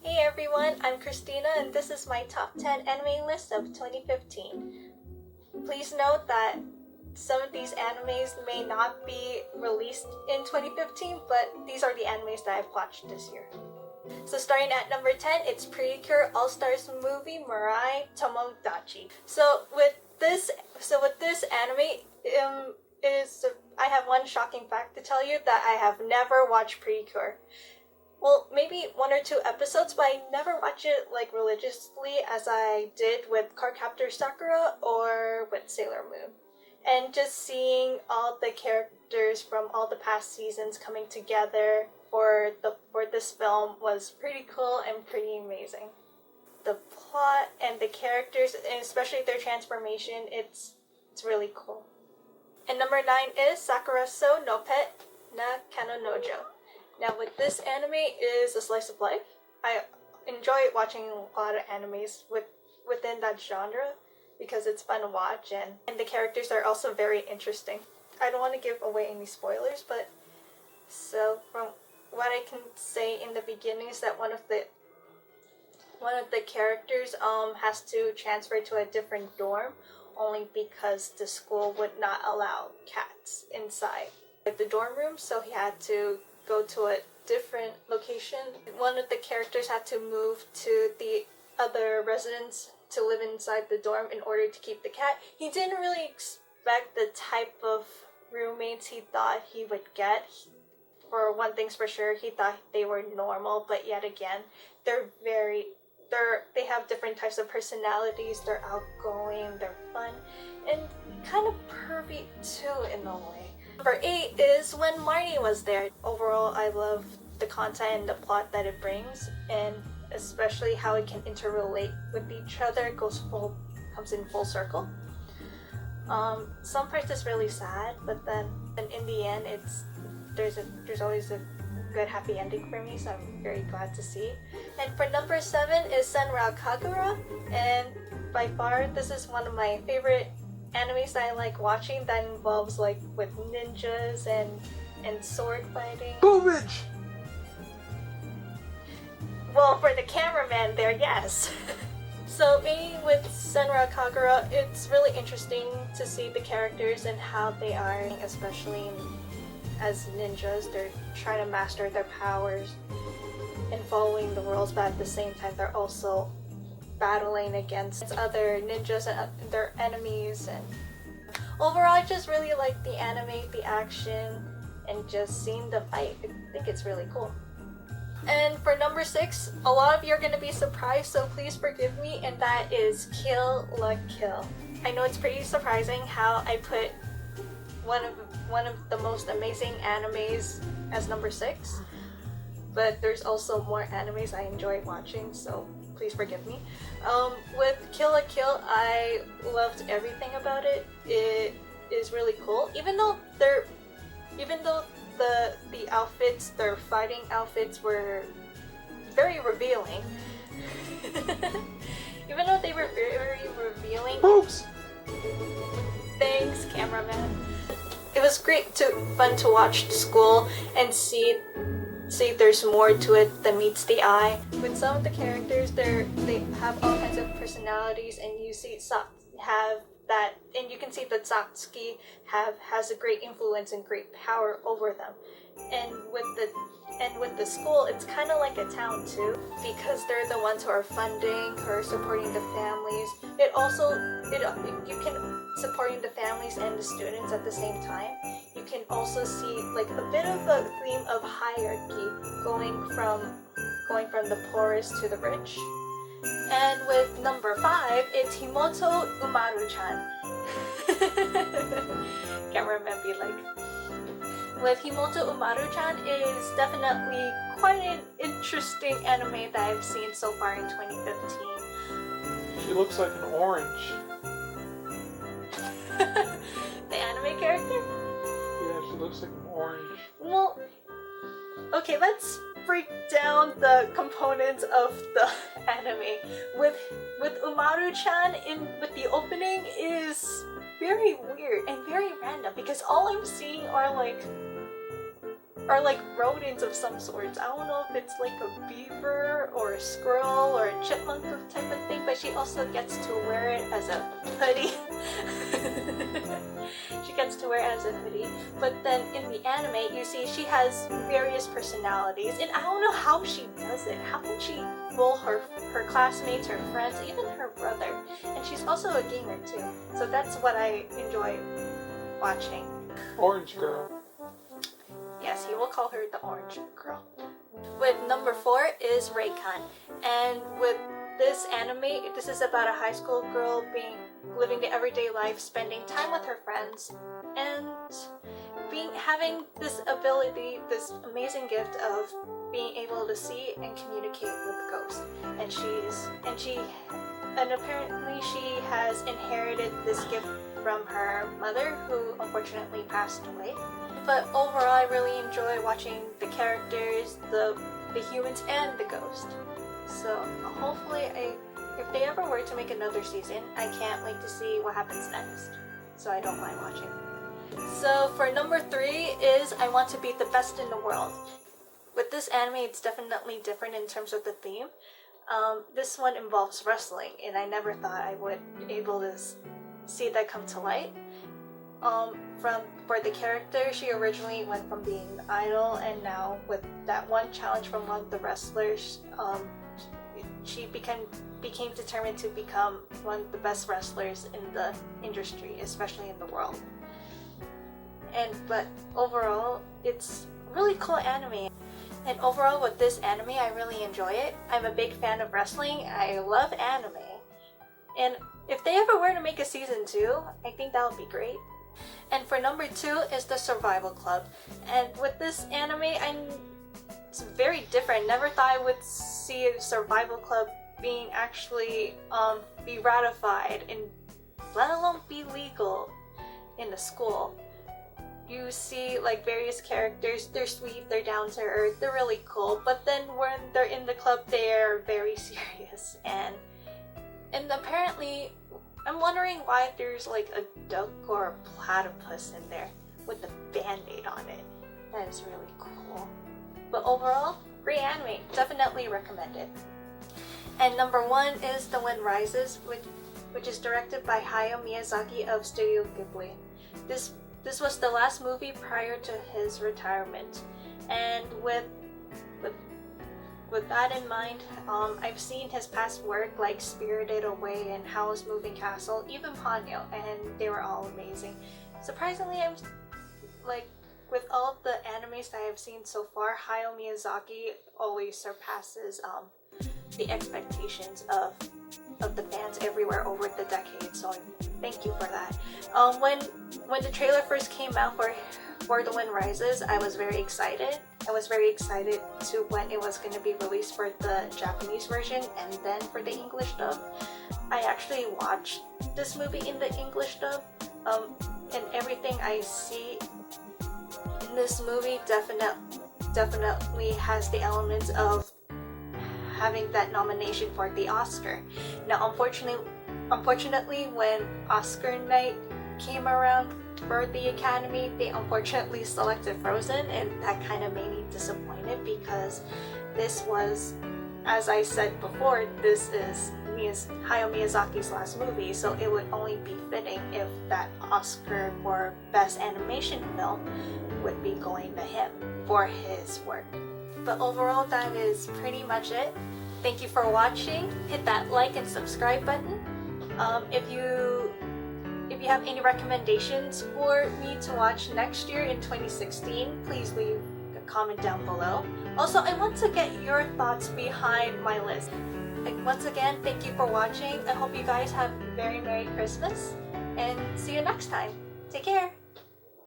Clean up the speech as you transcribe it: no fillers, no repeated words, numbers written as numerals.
Hey everyone, I'm Christina and this is my top 10 anime list of 2015. Please note that some of these animes may not be released in 2015, but these are the animes that I've watched this year. So starting at number 10, it's Pretty Cure All-Stars movie Mirai Tomodachi. So with this anime, I have one shocking fact to tell you that I have never watched Pretty Cure. Well, maybe one or two episodes, but I never watch it like religiously as I did with Cardcaptor Sakura or with Sailor Moon. And just seeing all the characters from all the past seasons coming together for this film was pretty cool and pretty amazing. The plot and the characters, and especially their transformation, it's really cool. And number 9 is Sakura so no Pet na Kanonojo. Now with this anime is a slice of life. I enjoy watching a lot of animes within that genre because it's fun to watch and the characters are also very interesting. I don't want to give away any spoilers, but so from what I can say in the beginning is that one of the characters has to transfer to a different dorm only because the school would not allow cats inside the dorm room, so he had to go to a different location. One of the characters had to move to the other residence to live inside the dorm in order to keep the cat. He didn't really expect the type of roommates he thought he would get. For one thing's for sure, he thought they were normal, but yet again, they have different types of personalities. They're outgoing, they're fun, and kind of pervy too in a way. Number 8 is When Marnie Was There. Overall, I love the content and the plot that it brings, and especially how it can interrelate with each other. Comes in full circle. Some parts is really sad, but then in the end, there's always a good happy ending for me, so I'm very glad to see. And for number 7 is Senra Kagura, and by far this is one of my favorite animes that I like watching that involves like with ninjas and sword fighting. Boomage! Well, for the cameraman there, yes. So me with Senra Kagura, it's really interesting to see the characters and how they are, especially as ninjas. They're trying to master their powers and following the rules, but at the same time they're also battling against other ninjas and their enemies. And overall, I just really like the anime, the action, and just seeing the fight. I think it's really cool. And for number 6, a lot of you are going to be surprised, so please forgive me, and that is Kill la Kill. I know it's pretty surprising how I put one of the most amazing animes as number 6, but there's also more animes I enjoy watching, so please forgive me. With Kill la Kill, I loved everything about it. It is really cool, even though the outfits, their fighting outfits were very revealing. Even though they were very revealing. Oops. Thanks, cameraman. It was fun to watch the school and see there's more to it than meets the eye. With some of the characters, they have all kinds of personalities, and you see and you can see that Satsuki has a great influence and great power over them. And with the school, it's kind of like a town too, because they're the ones who are funding, who are supporting the families. You can supporting the families and the students at the same time. You can also see like a bit of a theme of hierarchy going from the poorest to the rich. And with number 5, it's Himoto Umaru-chan. Cameraman be like. With Himoto Umaru-chan is definitely quite an interesting anime that I've seen so far in 2015. She looks like an orange. The anime character? Yeah, she looks like an orange. Well, okay, let's break down the components of the anime. With Umaru-chan with the opening is very weird and very random because all I'm seeing are like rodents of some sorts. I don't know if it's like a beaver bear or a squirrel or a chipmunk type of thing, but she also gets to wear it as a hoodie. She gets to wear it as a hoodie. But then in the anime, you see she has various personalities, and I don't know how she does it. How can she fool her classmates, her friends, even her brother? And she's also a gamer too. So that's what I enjoy watching. Orange girl. Yes, he will call her the orange girl. With number 4 is Rakon, and with this anime, this is about a high school girl living the everyday life, spending time with her friends, and having this ability, this amazing gift of being able to see and communicate with ghosts. And apparently she has inherited this gift from her mother, who unfortunately passed away. But overall, I really enjoy watching the characters, the humans, and the ghost. So hopefully, if they ever were to make another season, I can't wait to see what happens next. So I don't mind watching. So for number 3 is I Want to Be the Best in the World. With this anime, it's definitely different in terms of the theme. This one involves wrestling, and I never thought I would be able to see that come to light. For the character, she originally went from being an idol, and now with that one challenge from one of the wrestlers, she became determined to become one of the best wrestlers in the industry, especially in the world. But overall, it's really cool anime. And overall, with this anime, I really enjoy it. I'm a big fan of wrestling. I love anime. And if they ever were to make a season 2, I think that would be great. And for number 2 is the Survival Club. And with this anime, it's very different. Never thought I would see a Survival Club being actually be ratified, and let alone be legal in the school. You see like various characters, they're sweet, they're down to earth, they're really cool, but then when they're in the club, they're very serious. And apparently, I'm wondering why there's like a duck or a platypus in there with a band-aid on it. That is really cool. But overall, great anime. Definitely recommended. And number 1 is The Wind Rises, which is directed by Hayao Miyazaki of Studio Ghibli. This was the last movie prior to his retirement. And with that in mind, I've seen his past work like Spirited Away and Howl's Moving Castle, even Ponyo, and they were all amazing. Surprisingly, I'm like, with all the animes that I've seen so far, Hayao Miyazaki always surpasses the expectations of the fans everywhere over the decades. So thank you for that. When the trailer first came out for The Wind Rises, I was very excited. I was very excited to when it was going to be released for the Japanese version and then for the English dub. I actually watched this movie in the English dub, and everything I see in this movie definitely has the elements of having that nomination for the Oscar. Now, unfortunately, when Oscar night came around for the Academy, they unfortunately selected Frozen, and that kind of made me disappointed because this was, as I said before, this is Hayao Miyazaki's last movie, so it would only be fitting if that Oscar for Best Animation Film would be going to him for his work. But overall, that is pretty much it. Thank you for watching. Hit that like and subscribe button. If you have any recommendations for me to watch next year in 2016, please leave a comment down below. Also, I want to get your thoughts behind my list. Once again, thank you for watching. I hope you guys have a very Merry Christmas, and see you next time. Take care!